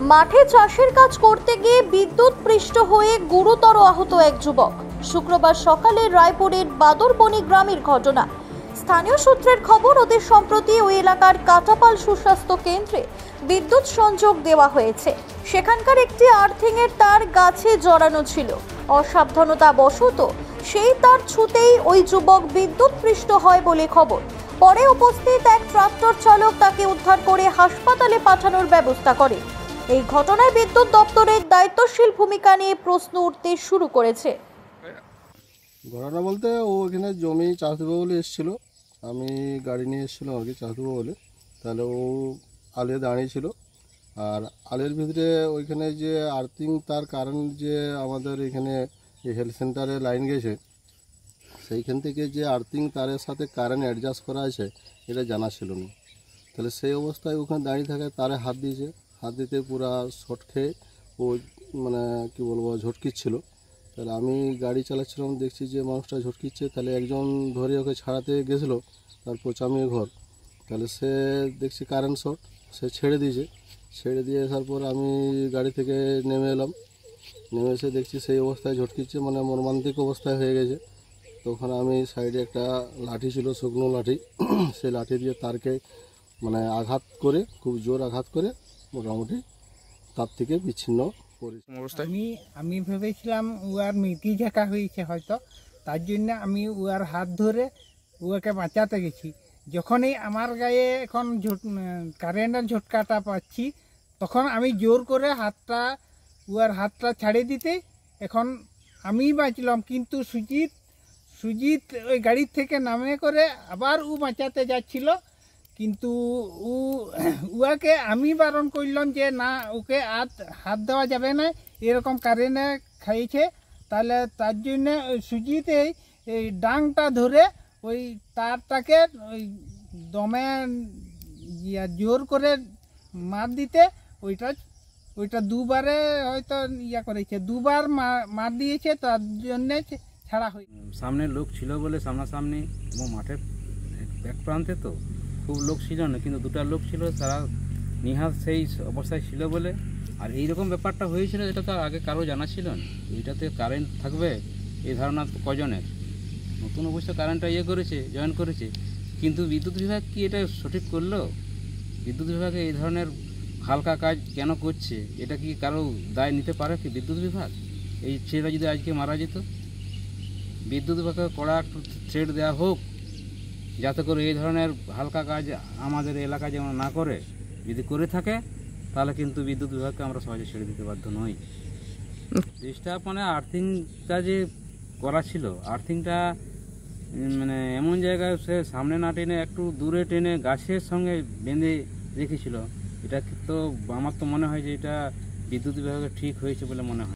মাঠে চাষের কাজ করতে গিয়ে বিদ্যুৎ পৃষ্ঠ হয়ে গুরুতর আহত এক যুবক। শুক্রবার সকালে রায়পুরের বাদরবনি গ্রামের ঘটনা। স্থানীয় সূত্রের খবর, অতি সম্প্রতি ওই এলাকার কাটাপাল সুস্বাস্থ্য কেন্দ্রে বিদ্যুৎ সংযোগ দেওয়া হয়েছে। সেখানকার একটি আর্থিং এর তার গাছে জড়ানো ছিল। অসাবধানতা বশত সেই তার ছুতেই ওই যুবক বিদ্যুৎ পৃষ্ঠ হয় বলে খবর। পরে উপস্থিত এক ট্রাক্টর চালক তাকে উদ্ধার করে হাসপাতালে পাঠানোর ব্যবস্থা করে। এই ঘটনায় বিদ্যুৎ দপ্তরের দায়িত্বশীল ভূমিকা নিয়ে প্রশ্ন উঠতে শুরু করেছে। ঘটনা বলতে ও এখানে জমি চাষ দেবো বলে এসেছিল, আমি গাড়ি নিয়ে এসেছিলাম আর কি চাষ দেবো বলে। তাহলে ও আলে দাঁড়িয়েছিল, আর আলের ভিতরে ওইখানে যে আর্থিং তার কারেন্ট যে আমাদের এখানে যে হেলথ সেন্টারে লাইন গেছে, সেইখান থেকে যে আর্থিং তারের সাথে কারেন্ট অ্যাডজাস্ট করা আছে এটা জানা ছিল না। তাহলে সেই অবস্থায় ওখানে দাঁড়িয়ে থাকে, তারে হাত দিয়েছে, হাত দিতে পুরা শর্ট খেয়ে ও মানে কি বলবো ঝটকিচ্ছিল। তাহলে আমি গাড়ি চালাচ্ছিলাম, দেখছি যে মানুষটা ঝটকিচ্ছে, তাহলে একজন ধরে ওকে ছাড়াতে গেছিলো, তার পোচামিয়ে ঘর। তাহলে সে দেখছি কারেন্ট শর্ট, সে ছেড়ে দিয়েছে। ছেড়ে দিয়ে আসার পর আমি গাড়ি থেকে নেমে এলাম, নেমে এসে দেখছি সেই অবস্থায় ঝটকিচ্ছে, মানে মর্মান্তিক অবস্থায় হয়ে গেছে। তখন আমি সাইডে একটা লাঠি ছিল, শুকনো লাঠি, সেই লাঠি দিয়ে তারকে মানে আঘাত করে, খুব জোর আঘাত করে মোটামুটি তার থেকে বিচ্ছিন্ন অবস্থায়। আমি ভেবেছিলাম উয়ার মিটি ঝাঁকা হয়েছে হয়তো, তার জন্য আমি উয়ার হাত ধরে উয়াকে বাঁচাতে গেছি। যখনই আমার গায়ে এখন কারেন্টের ঝটকাটা পাচ্ছি, তখন আমি জোর করে উয়ার হাতটা ছাড়িয়ে দিতে এখন আমি বাঁচলাম। কিন্তু সুজিত ওই গাড়ির থেকে নামে করে আবার বাঁচাতে যাচ্ছিল, কিন্তু উয়াকে আমি বারণ করলাম যে না, ওকে হাত দেওয়া যাবে না, এরকম কারেন্টে খাইছে। তাহলে তার জন্য সুজিত এই ডাংটা ধরে ওই তারটাকে ওই দমে জোর করে মার দিতে ওইটা দুবারে হয়তো করেছে, দুবার মার দিয়েছে, তার জন্যে ছাড়া হয়ে। সামনে লোক ছিল বলে সামনাসামনি, এবং মাঠের এক প্রান্তে তো খুব লোক ছিল না, কিন্তু দুটা লোক ছিল, তারা নিহাত সেই অবস্থায় ছিল বলে। আর এইরকম ব্যাপারটা হয়েছিল, এটা তো আগে কারো জানা ছিল না, এইটাতে কারেন্ট থাকবে এই ধারণা কজনের। নতুন অবশ্য কারেন্টটা জয়েন করেছে, কিন্তু বিদ্যুৎ বিভাগ কি এটা সঠিক করলো? বিদ্যুৎ বিভাগে এই ধরনের হালকা কাজ কেন করছে? এটা কি কারো দায় নিতে পারে কি বিদ্যুৎ বিভাগ? এই ছেলেটা যদি আজকে মারা যেত, বিদ্যুৎ বিভাগকে কড়া একটু থ্রেট দেওয়া হোক, যাতে করে এই ধরনের হালকা কাজ আমাদের এলাকায় যেমন না করে। যদি করে থাকে তাহলে কিন্তু বিদ্যুৎ বিভাগকে আমরা সহজে ছেড়ে দিতে বাধ্য নই। ডিস্টার্ব মানে আর্থিংটা যে করা ছিল, আর্থিংটা মানে এমন জায়গায় সে সামনে না টেনে একটু দূরে টেনে গাছের সঙ্গে বেঁধে রেখেছিল। এটা তো আমার তো মনে হয় যে এটা বিদ্যুৎ বিভাগে ঠিক হয়েছে বলে মনে হয়।